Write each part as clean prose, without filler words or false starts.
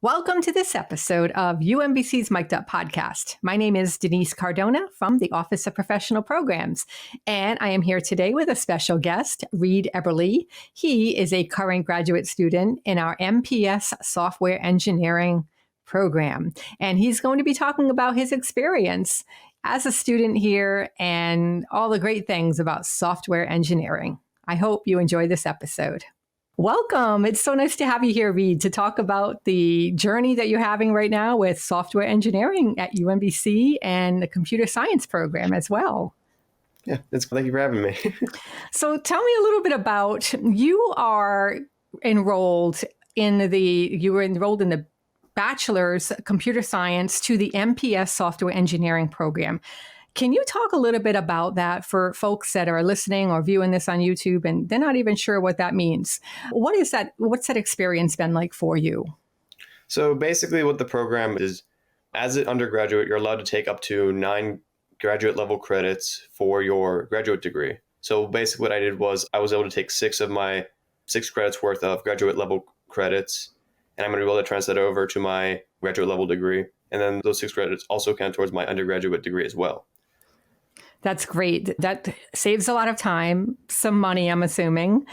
Welcome to this episode of UMBC's Mic'd Up podcast. My name is Denise Cardona from the Office of Professional Programs, and I am here today with a special guest, Reed Eberly. He is a current graduate student in our MPS Software Engineering program, and he's going to be talking about his experience as a student here and all the great things about software engineering. I hope you enjoy this episode. Welcome. It's so nice to have you here, Reed, to talk about the journey that you're having right now with software engineering at UMBC and the computer science program as well. Yeah, thank you for having me. So tell me a little bit about, you were enrolled in the bachelor's computer science to the MPS software engineering program. Can you talk a little bit about that for folks that are listening or viewing this on YouTube and they're not even sure what that means? What is that? What's that experience been like for you? So basically what the program is, as an undergraduate, you're allowed to take up to 9 graduate level credits for your graduate degree. So basically what I did was I was able to take 6 credits worth of graduate level credits, and I'm going to be able to transfer that over to my graduate level degree. And then those 6 credits also count towards my undergraduate degree as well. That's great. That saves a lot of time, some money, I'm assuming.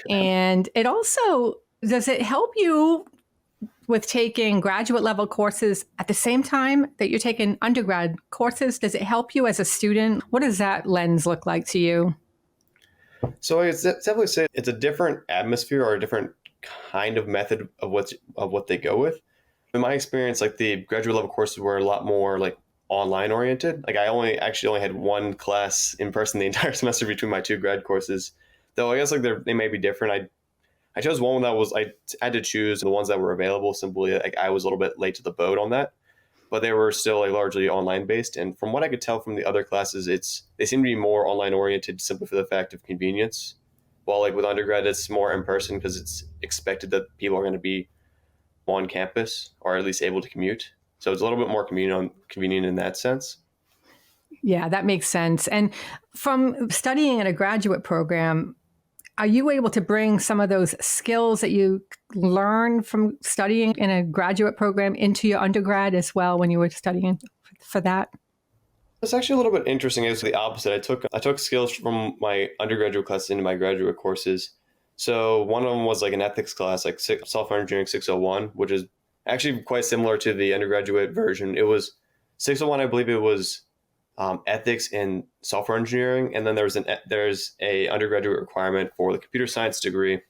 And it also, does it help you with taking graduate level courses at the same time that you're taking undergrad courses? Does it help you as a student? What does that lens look like to you? So it's definitely say it's a different atmosphere or a different kind of method of what they go with. In my experience, like the graduate level courses were a lot more like online oriented. Like I only had one class in person the entire semester between my 2 grad courses. Though I guess like they may be different. I chose one that was, I had to choose the ones that were available. Simply like I was a little bit late to the boat on that, but they were still like largely online based. And from what I could tell from the other classes, they seem to be more online oriented simply for the fact of convenience. While like with undergrad, it's more in person because it's expected that people are going to be on campus or at least able to commute. So it's a little bit more convenient in that sense. Yeah, that makes sense. And from studying in a graduate program, are you able to bring some of those skills that you learn from studying in a graduate program into your undergrad as well when you were studying for that? It's actually a little bit interesting. It's the opposite. I took skills from my undergraduate class into my graduate courses. So one of them was like an ethics class, like Software Engineering 601, which is actually quite similar to the undergraduate version. It was 601, I believe it was ethics in software engineering. And then there's a undergraduate requirement for the computer science degree,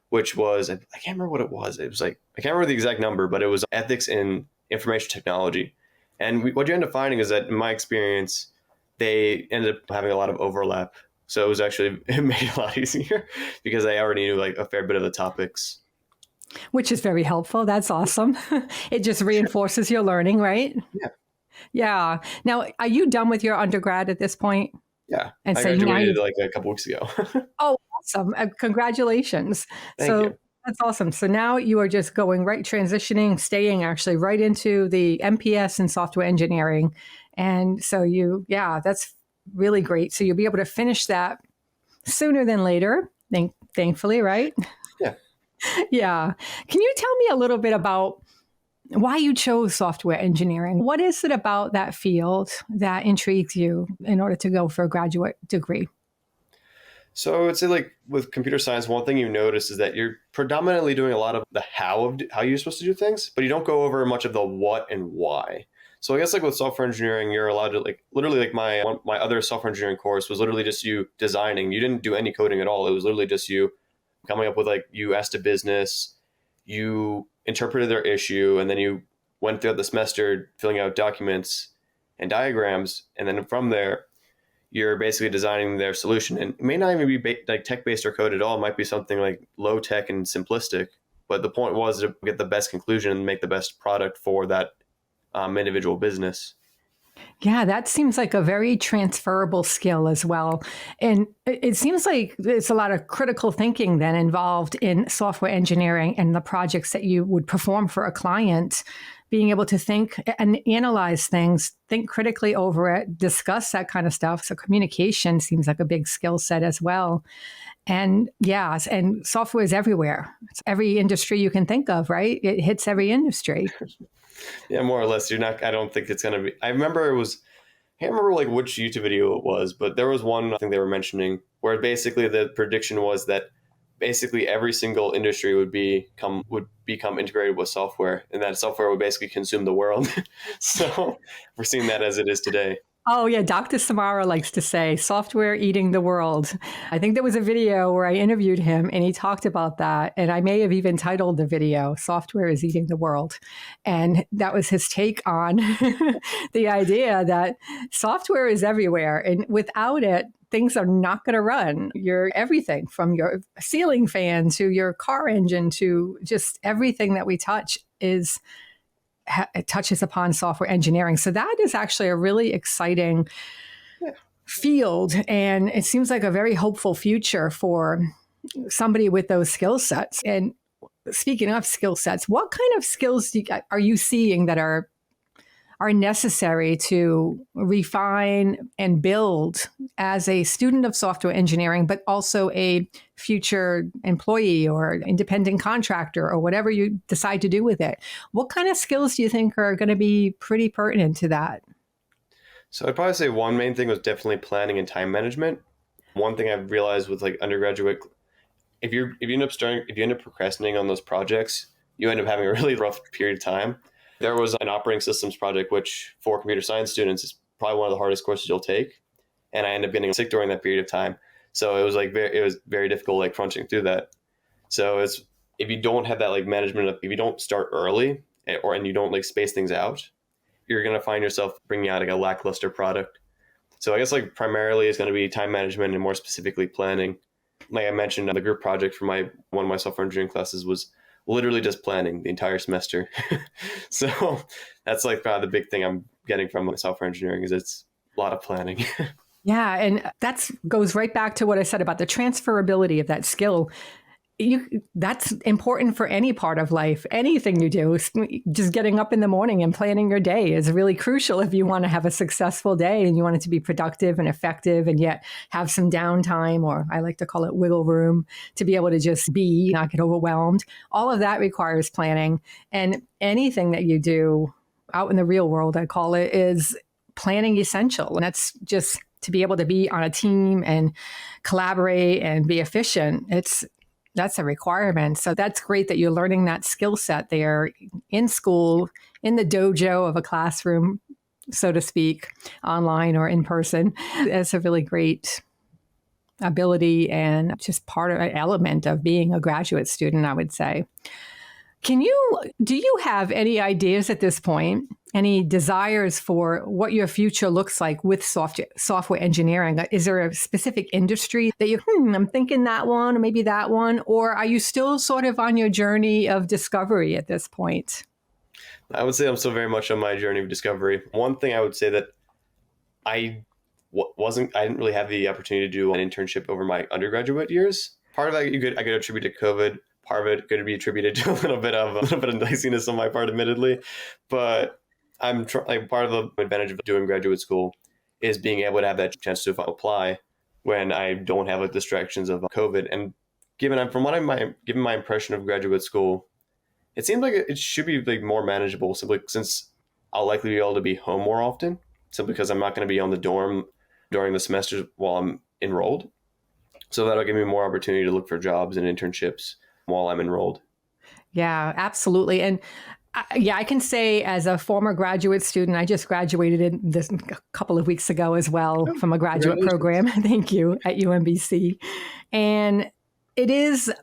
which was, I can't remember what it was. It was like, I can't remember the exact number, but it was ethics in information technology. And what you end up finding is that in my experience, they ended up having a lot of overlap. So it was actually, it made it a lot easier because I already knew like a fair bit of the topics. Which is very helpful. That's awesome. It just reinforces your learning, right? Yeah. Yeah. Now, are you done with your undergrad at this point? Yeah. And I so graduated like a couple weeks ago. Oh, awesome. Congratulations. Thank you. That's awesome. So now you are just staying actually right into the MPS and software engineering. And so that's really great. So you'll be able to finish that sooner than later, thankfully, right? Yeah. Yeah. Can you tell me a little bit about why you chose software engineering? What is it about that field that intrigues you in order to go for a graduate degree? So I would say like with computer science, one thing you notice is that you're predominantly doing a lot of the how you're supposed to do things, but you don't go over much of the what and why. So I guess like with software engineering, you're allowed to like literally like my other software engineering course was literally just you designing. You didn't do any coding at all. It was literally just you coming up with like, you asked a business, you interpreted their issue, and then you went throughout the semester filling out documents and diagrams. And then from there, you're basically designing their solution. And it may not even be like tech-based or code at all. It might be something like low tech and simplistic. But the point was to get the best conclusion and make the best product for that individual business. Yeah, that seems like a very transferable skill as well. And it seems like there's a lot of critical thinking then involved in software engineering and the projects that you would perform for a client, being able to think and analyze things, think critically over it, discuss that kind of stuff. So communication seems like a big skill set as well. And yes, and software is everywhere. It's every industry you can think of, right? It hits every industry. Yeah, more or less. You're not. I don't think it's gonna be. I remember it was. I can't remember like which YouTube video it was, but there was one I think they were mentioning where basically the prediction was that basically every single industry would become integrated with software, and that software would basically consume the world. So we're seeing that as it is today. Oh, yeah. Dr. Samara likes to say software eating the world. I think there was a video where I interviewed him and he talked about that. And I may have even titled the video, Software is Eating the World. And that was his take on the idea that software is everywhere. And without it, things are not going to run. Your everything from your ceiling fan to your car engine to just everything that we touch it touches upon software engineering. So that is actually a really exciting field. And it seems like a very hopeful future for somebody with those skill sets. And speaking of skill sets, what kind of skills are you seeing that are necessary to refine and build as a student of software engineering, but also a future employee or independent contractor or whatever you decide to do with it? What kind of skills do you think are going to be pretty pertinent to that? So I'd probably say one main thing was definitely planning and time management. One thing I've realized with like undergraduate, if you end up procrastinating on those projects, you end up having a really rough period of time. There was an operating systems project, which for computer science students is probably one of the hardest courses you'll take. And I ended up getting sick during that period of time. So it was very difficult, like crunching through that. So if you don't have that like management, if you don't start early and you don't like space things out, you're going to find yourself bringing out like a lackluster product. So I guess like primarily it's going to be time management and more specifically planning. Like I mentioned, the group project for one of my software engineering classes was literally just planning the entire semester. So that's like probably the big thing I'm getting from my software engineering is it's a lot of planning. Yeah, and that goes right back to what I said about the transferability of that skill. That's important for any part of life. Anything you do, just getting up in the morning and planning your day is really crucial if you want to have a successful day and you want it to be productive and effective and yet have some downtime, or I like to call it wiggle room, to be able to just be, not get overwhelmed. All of that requires planning. And anything that you do out in the real world, I call it, is planning essential. And that's just to be able to be on a team and collaborate and be efficient. That's a requirement. So that's great that you're learning that skill set there in school, in the dojo of a classroom, so to speak, online or in person. That's a really great ability and just part of an element of being a graduate student, I would say. Do you have any ideas at this point, any desires for what your future looks like with software engineering? Is there a specific industry that I'm thinking that one or maybe that one? Or are you still sort of on your journey of discovery at this point? I would say I'm still very much on my journey of discovery. One thing I would say that I didn't really have the opportunity to do an internship over my undergraduate years. Part of that I could attribute to COVID. Part of it could be attributed to a little bit of niceness on my part, admittedly. But part of the advantage of doing graduate school is being able to have that chance to apply when I don't have distractions of COVID. And given my impression of graduate school, it seems like it should be like more manageable, simply since I'll likely be able to be home more often, simply because I'm not going to be on the dorm during the semester while I'm enrolled. So that'll give me more opportunity to look for jobs and internships while I'm enrolled. Yeah, absolutely. And I can say as a former graduate student, I just graduated a couple of weeks ago as well from a graduate program. Thank you, at UMBC. And it is,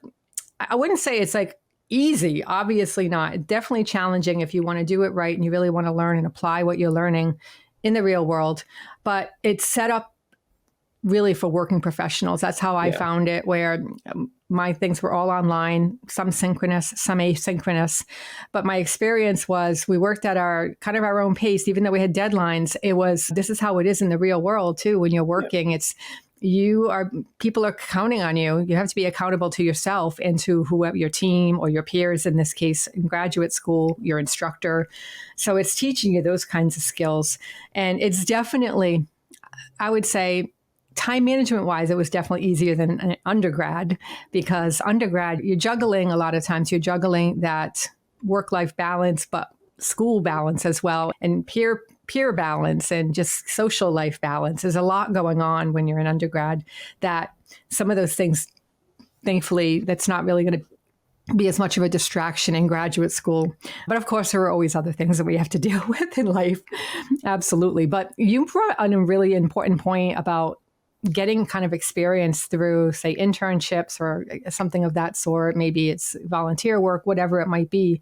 I wouldn't say it's like easy, obviously not. Definitely challenging if you want to do it right and you really want to learn and apply what you're learning in the real world. But it's set up really for working professionals. That's how I Yeah. found it, where my things were all online, some synchronous, some asynchronous. But my experience was we worked at our kind of our own pace, even though we had deadlines. This is how it is in the real world too. When you're working, people are counting on you. You have to be accountable to yourself and to whoever your team or your peers, in this case, in graduate school, your instructor. So it's teaching you those kinds of skills. And it's definitely, I would say, time management wise, it was definitely easier than an undergrad, because undergrad, you're juggling a lot of times, you're juggling that work-life balance, but school balance as well, and peer balance, and just social life balance. There's a lot going on when you're an undergrad that some of those things, thankfully, that's not really going to be as much of a distraction in graduate school. But of course, there are always other things that we have to deal with in life. Absolutely. But you brought on a really important point about getting kind of experience through, say, internships or something of that sort. Maybe it's volunteer work, whatever it might be.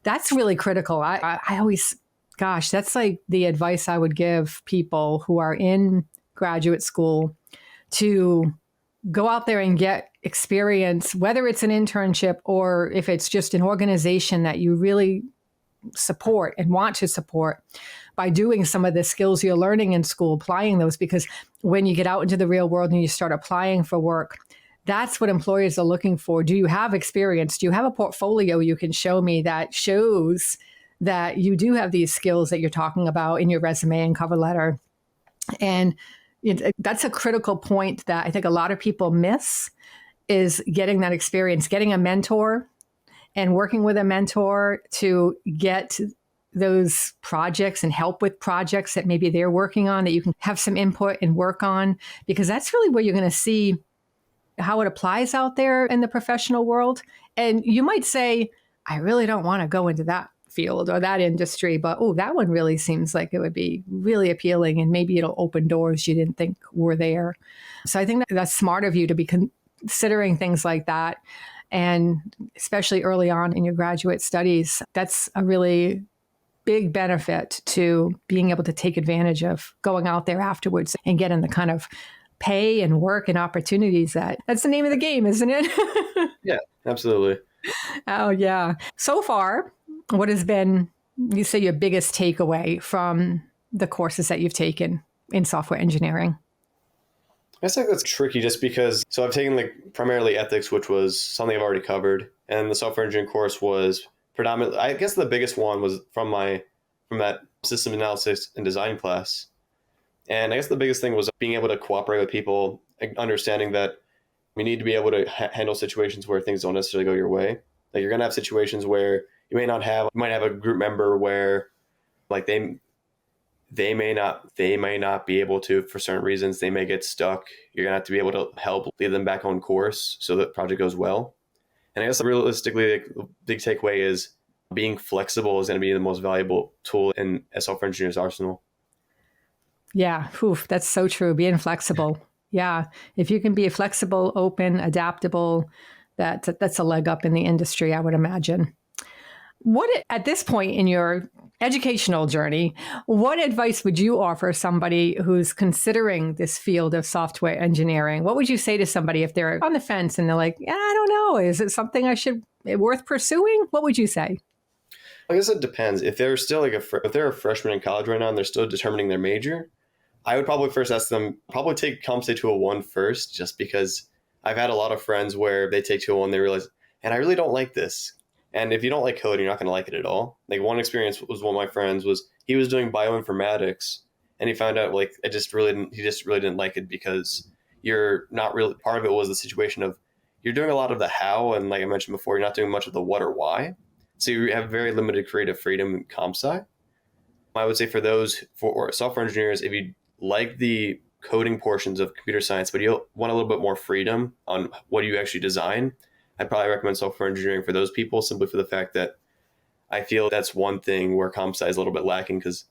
That's really critical. I always, gosh, that's like the advice I would give people who are in graduate school, to go out there and get experience, whether it's an internship or if it's just an organization that you really support and want to support, by doing some of the skills you're learning in school, applying those. Because when you get out into the real world and you start applying for work, that's what employers are looking for. Do you have experience? Do you have a portfolio you can show me that shows that you do have these skills that you're talking about in your resume and cover letter? And that's a critical point that I think a lot of people miss, is getting that experience, getting a mentor and working with a mentor to get those projects and help with projects that maybe they're working on that you can have some input and work on, because that's really where you're going to see how it applies out there in the professional world. And you might say, I really don't want to go into that field or that industry, but that one really seems like it would be really appealing, and maybe it'll open doors you didn't think were there. So I think that's smart of you to be considering things like that. And especially early on in your graduate studies, that's a really big benefit to being able to take advantage of going out there afterwards and getting the kind of pay and work and opportunities that's the name of the game, isn't it? Yeah, absolutely. Oh, yeah. So far, what has been, you say, your biggest takeaway from the courses that you've taken in software engineering? I think that's tricky just because, so I've taken primarily ethics, which was something I've already covered. And the software engineering course was predominantly, I guess the biggest one was from that system analysis and design class. And I guess the biggest thing was being able to cooperate with people, understanding that we need to be able to handle situations where things don't necessarily go your way. Like, you're going to have situations where you might have a group member where they may not be able to, for certain reasons, they may get stuck. You're going to have to be able to help lead them back on course so that the project goes well. And I guess realistically, the big takeaway is being flexible is going to be the most valuable tool in a software engineer's arsenal. Yeah, that's so true. Being flexible. Yeah. If you can be flexible, open, adaptable, that's a leg up in the industry, I would imagine. At this point in your educational journey, what advice would you offer somebody who's considering this field of software engineering? What would you say to somebody if they're on the fence and they're like, I don't know, is it something worth pursuing? What would you say? I guess it depends. If they're still if they're a freshman in college right now and they're still determining their major, I would probably first ask them, take CompSci 201 first, just because I've had a lot of friends where they take 201 and they realize, and I really don't like this. And if you don't like code, you're not going to like it at all. Like, one experience was, one of my friends he was doing bioinformatics, and he found out he just really didn't like it, because you're not really, part of it was the situation of you're doing a lot of the how, and like I mentioned before, you're not doing much of the what or why. So you have very limited creative freedom in CompSci. I would say for software engineers, if you like the coding portions of computer science, but you want a little bit more freedom on what you actually design, I'd probably recommend software engineering for those people, simply for the fact that I feel that's one thing where CompSci is a little bit lacking, because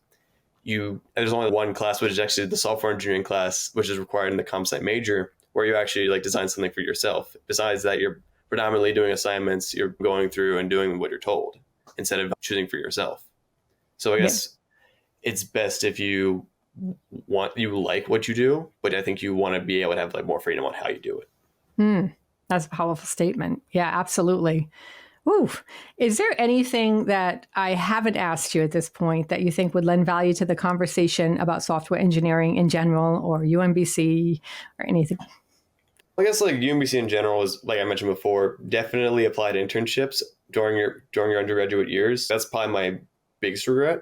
there's only one class, which is actually the software engineering class, which is required in the CompSci major, where you actually design something for yourself. Besides that, you're predominantly doing assignments, you're going through and doing what you're told instead of choosing for yourself. So I guess it's best if you like what you do, but I think you want to be able to have like more freedom on how you do it. That's a powerful statement. Yeah, absolutely. Ooh. Is there anything that I haven't asked you at this point that you think would lend value to the conversation about software engineering in general, or UMBC, or anything? I guess like UMBC in general is, like I mentioned before, definitely apply to internships during your undergraduate years. That's probably my biggest regret.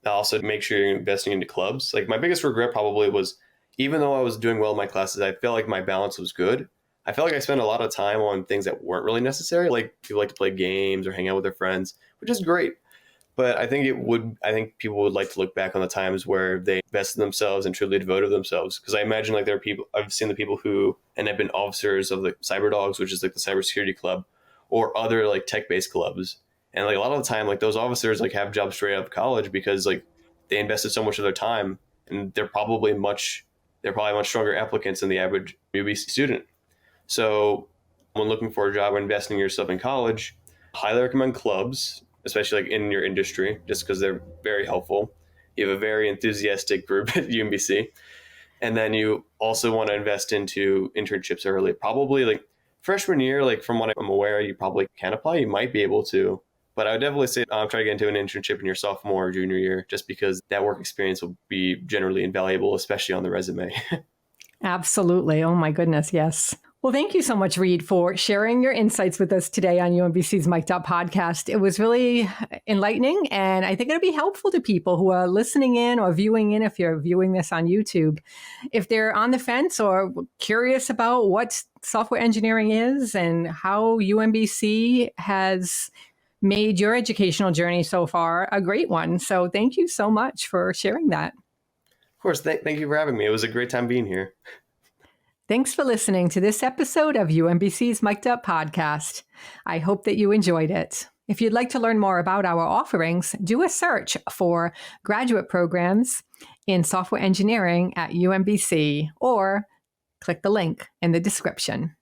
Also, make sure you're investing into clubs. Like my biggest regret probably was, even though I was doing well in my classes, I felt like my balance was good. I felt like I spent a lot of time on things that weren't really necessary. Like people like to play games or hang out with their friends, which is great. But I think people would like to look back on the times where they invested in themselves and truly devoted themselves. Because I imagine like there are people, I've seen the people who end up been officers of the Cyber Dogs, which is like the cybersecurity club, or other like tech-based clubs. And like a lot of the time, like those officers like have jobs straight out of college because like they invested so much of their time, and they're probably much stronger applicants than the average UBC student. So when looking for a job or investing in yourself in college, highly recommend clubs, especially like in your industry, just because they're very helpful. You have a very enthusiastic group at UMBC. And then you also want to invest into internships early. Probably like freshman year, like from what I'm aware, you probably can apply. You might be able to. But I would definitely say try to get into an internship in your sophomore or junior year, just because that work experience will be generally invaluable, especially on the resume. Absolutely. Oh, my goodness. Yes. Well, thank you so much, Reed, for sharing your insights with us today on UMBC's Mic'd Up podcast. It was really enlightening, and I think it'll be helpful to people who are listening in or viewing in if you're viewing this on YouTube. If they're on the fence or curious about what software engineering is and how UMBC has made your educational journey so far a great one. So thank you so much for sharing that. Of course, thank you for having me. It was a great time being here. Thanks for listening to this episode of UMBC's Mic'd Up podcast. I hope that you enjoyed it. If you'd like to learn more about our offerings, do a search for graduate programs in software engineering at UMBC or click the link in the description.